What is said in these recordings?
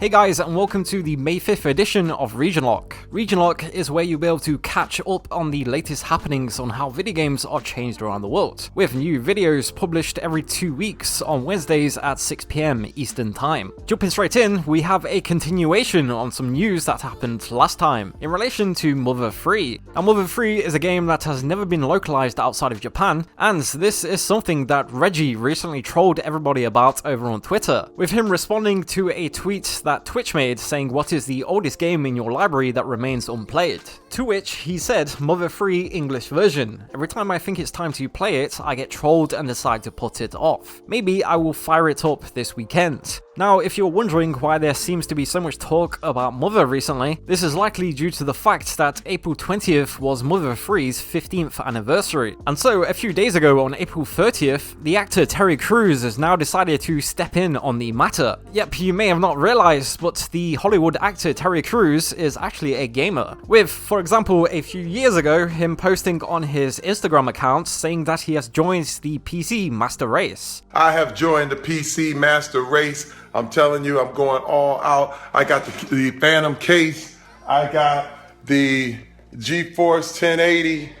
Hey guys, and welcome to the May 5th edition of Region Lock. Region Lock is where you'll be able to catch up on the latest happenings on how video games are changed around the world, with new videos published every 2 weeks on Wednesdays at 6 PM Eastern Time. Jumping straight in, we have a continuation on some news that happened last time in relation to Mother 3. Now, Mother 3 is a game that has never been localized outside of Japan, and this is something that Reggie recently trolled everybody about over on Twitter, with him responding to a tweet that Twitch made saying what is the oldest game in your library that remains unplayed. To which he said, Mother 3 English version. Every time I think it's time to play it, I get trolled and decide to put it off. Maybe I will fire it up this weekend. Now, if you're wondering why there seems to be so much talk about Mother recently, this is likely due to the fact that April 20th was Mother 3's 15th anniversary. And so, a few days ago on April 30th, the actor Terry Crews has now decided to step in on the matter. Yep, you may have not realized, but the Hollywood actor Terry Crews is actually a gamer. With, for example, a few years ago, him posting on his Instagram account saying that he has joined the PC Master Race. I have joined the PC Master Race. I'm telling you, I'm going all out. I got the Phantom case. I got the GeForce 1080.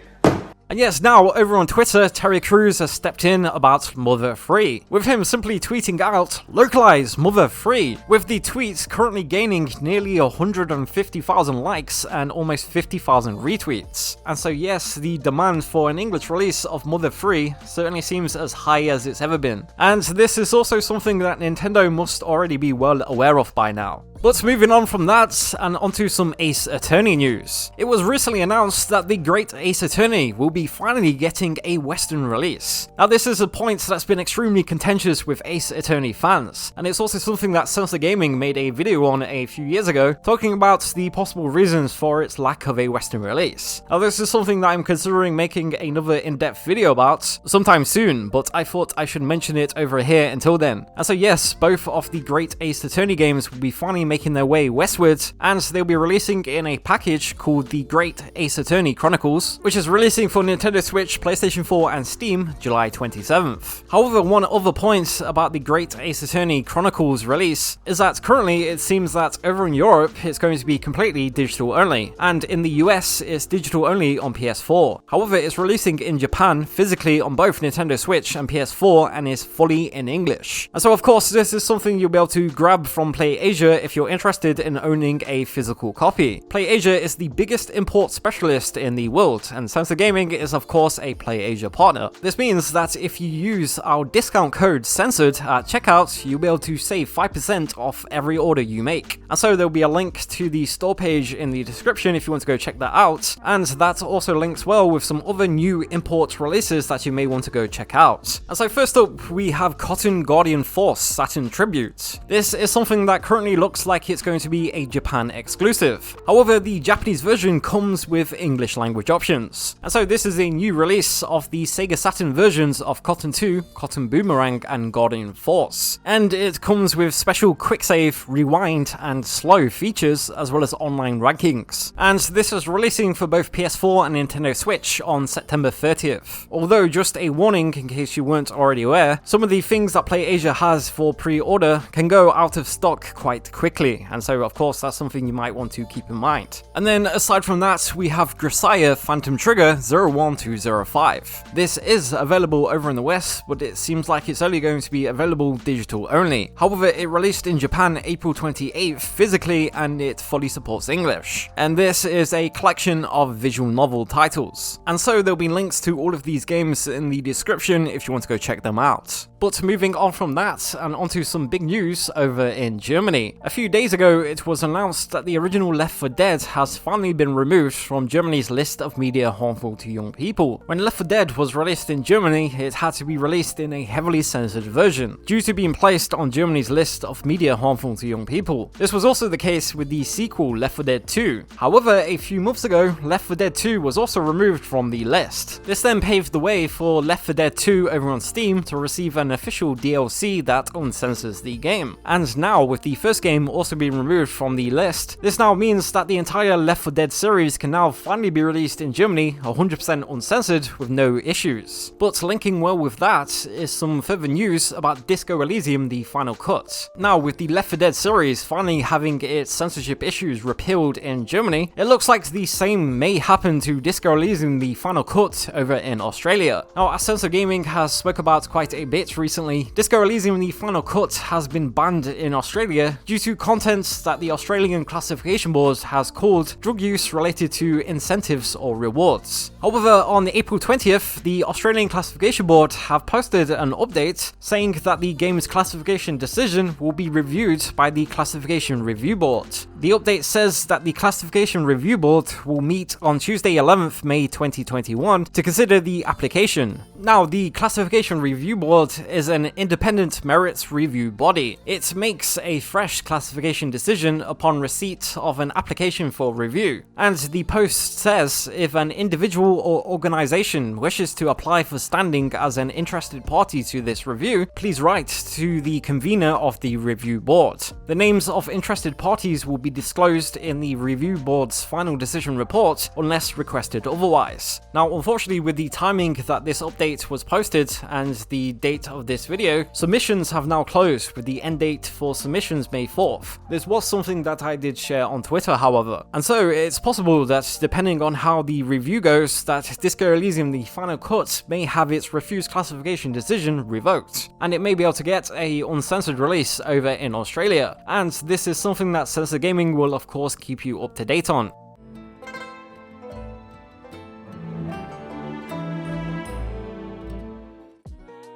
And yes, now over on Twitter, Terry Crews has stepped in about Mother 3, with him simply tweeting out, "Localize Mother 3, with the tweets currently gaining nearly 150,000 likes and almost 50,000 retweets. And so yes, the demand for an English release of Mother 3 certainly seems as high as it's ever been. And this is also something that Nintendo must already be well aware of by now. But moving on from that, and onto some Ace Attorney news. It was recently announced that the Great Ace Attorney will be finally getting a Western release. Now, this is a point that's been extremely contentious with Ace Attorney fans, and it's also something that Censored Gaming made a video on a few years ago, talking about the possible reasons for its lack of a Western release. Now, this is something that I'm considering making another in-depth video about sometime soon, but I thought I should mention it over here until then. And so yes, both of the Great Ace Attorney games will be finally making their way westward, and they'll be releasing in a package called the Great Ace Attorney Chronicles, which is releasing for Nintendo Switch, PlayStation 4 and Steam July 27th. However, one other point about the Great Ace Attorney Chronicles release is that currently it seems that over in Europe it's going to be completely digital only, and in the US it's digital only on PS4. However, it's releasing in Japan physically on both Nintendo Switch and PS4 and is fully in English. And so of course this is something you'll be able to grab from PlayAsia if you're interested in owning a physical copy. PlayAsia is the biggest import specialist in the world, and Censored Gaming is of course a PlayAsia partner. This means that if you use our discount code Censored at checkout, you'll be able to save 5% off every order you make. And so there'll be a link to the store page in the description if you want to go check that out, and that also links well with some other new import releases that you may want to go check out. And so first up, we have Cotton Guardian Force Saturn Tribute. This is something that currently looks like it's going to be a Japan exclusive. However, the Japanese version comes with English language options. And so this is a new release of the Sega Saturn versions of Cotton 2, Cotton Boomerang, and Guardian Force. And it comes with special quick save, rewind, and slow features, as well as online rankings. And this is releasing for both PS4 and Nintendo Switch on September 30th. Although, just a warning in case you weren't already aware, some of the things that PlayAsia has for pre-order can go out of stock quite quickly, and so of course that's something you might want to keep in mind. And then aside from that, we have Grisaya Phantom Trigger 01205. This is available over in the West, but it seems like it's only going to be available digital only. However, it released in Japan April 28th physically, and it fully supports English. And this is a collection of visual novel titles. And so there'll be links to all of these games in the description if you want to go check them out. But moving on from that, and onto some big news over in Germany. A few days ago, it was announced that the original Left 4 Dead has finally been removed from Germany's list of media harmful to young people. When Left 4 Dead was released in Germany, it had to be released in a heavily censored version, due to being placed on Germany's list of media harmful to young people. This was also the case with the sequel Left 4 Dead 2. However, a few months ago, Left 4 Dead 2 was also removed from the list. This then paved the way for Left 4 Dead 2 over on Steam to receive an official DLC that uncensors the game. And now, with the first game also being removed from the list, this now means that the entire Left 4 Dead series can now finally be released in Germany 100% uncensored with no issues. But linking well with that is some further news about Disco Elysium the Final Cut. Now, with the Left 4 Dead series finally having its censorship issues repealed in Germany, it looks like the same may happen to Disco Elysium the Final Cut over in Australia. Now, as Censored Gaming has spoke about quite a bit recently, Disco Elysium the Final Cut has been banned in Australia due to content that the Australian Classification Board has called drug use related to incentives or rewards. However, on April 20th, the Australian Classification Board have posted an update saying that the game's classification decision will be reviewed by the Classification Review Board. The update says that the Classification Review Board will meet on Tuesday 11th May 2021 to consider the application. Now, the Classification Review Board is an independent merits review body. It makes a fresh classification decision upon receipt of an application for review. And the post says if an individual or organization wishes to apply for standing as an interested party to this review, please write to the convener of the review board. The names of interested parties will be disclosed in the review board's final decision report unless requested otherwise. Now, unfortunately, with the timing that this update was posted and the date of this video, submissions have now closed with the end date for submissions May 4th. This was something that I did share on Twitter, however, and so it's possible that depending on how the review goes, that Disco Elysium the Final Cut may have its refused classification decision revoked, and it may be able to get a uncensored release over in Australia. And this is something that Censored Gaming will of course keep you up to date on.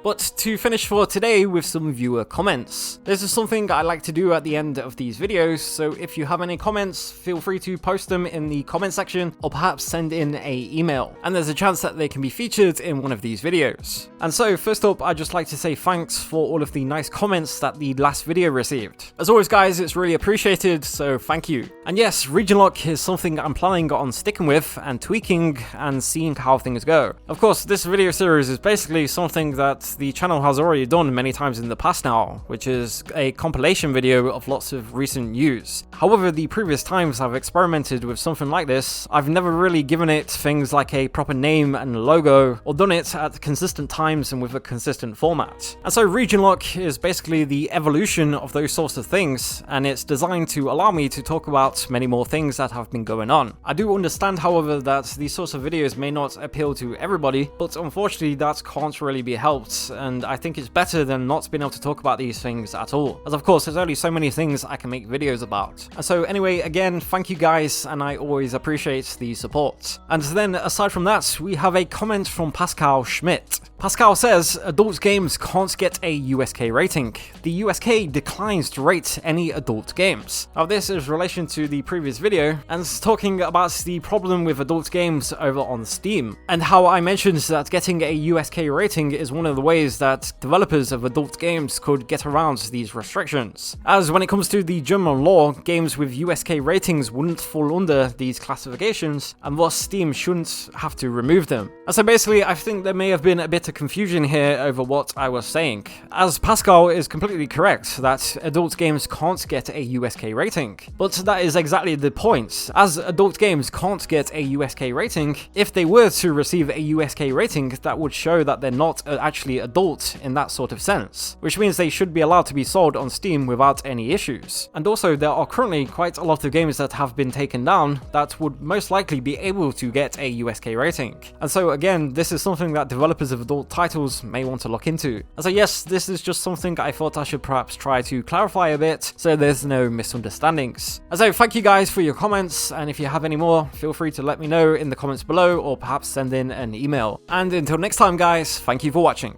But to finish for today with some viewer comments. This is something I like to do at the end of these videos, so if you have any comments, feel free to post them in the comment section or perhaps send in an email, and there's a chance that they can be featured in one of these videos. And so first up, I'd just like to say thanks for all of the nice comments that the last video received. As always guys, it's really appreciated, so thank you. And yes, region lock is something I'm planning on sticking with and tweaking and seeing how things go. Of course, this video series is basically something that the channel has already done many times in the past now, which is a compilation video of lots of recent news. However, the previous times I've experimented with something like this, I've never really given it things like a proper name and logo, or done it at consistent times and with a consistent format. And so region lock is basically the evolution of those sorts of things, and it's designed to allow me to talk about many more things that have been going on. I do understand, however, that these sorts of videos may not appeal to everybody, but unfortunately that can't really be helped, and I think it's better than not being able to talk about these things at all, as of course there's only so many things I can make videos about. And so anyway, again, thank you guys, and I always appreciate the support. And then aside from that, we have a comment from Pascal Schmidt. Pascal says, adult games can't get a USK rating. The USK declines to rate any adult games. Now this is in relation to the previous video, and it's talking about the problem with adult games over on Steam, and how I mentioned that getting a USK rating is one of the ways that developers of adult games could get around these restrictions. As when it comes to the German law, games with USK ratings wouldn't fall under these classifications, and thus Steam shouldn't have to remove them. And so basically, I think there may have been a bit of confusion here over what I was saying, as Pascal is completely correct that adult games can't get a USK rating. But that is exactly the point, as adult games can't get a USK rating. If they were to receive a USK rating, that would show that they're not actually adult in that sort of sense, which means they should be allowed to be sold on Steam without any issues. And also, there are currently quite a lot of games that have been taken down that would most likely be able to get a USK rating. And so again, this is something that developers of adult titles may want to look into. And so yes, this is just something I thought I should perhaps try to clarify a bit so there's no misunderstandings. And so thank you guys for your comments, and if you have any more, feel free to let me know in the comments below or perhaps send in an email. And until next time guys, thank you for watching.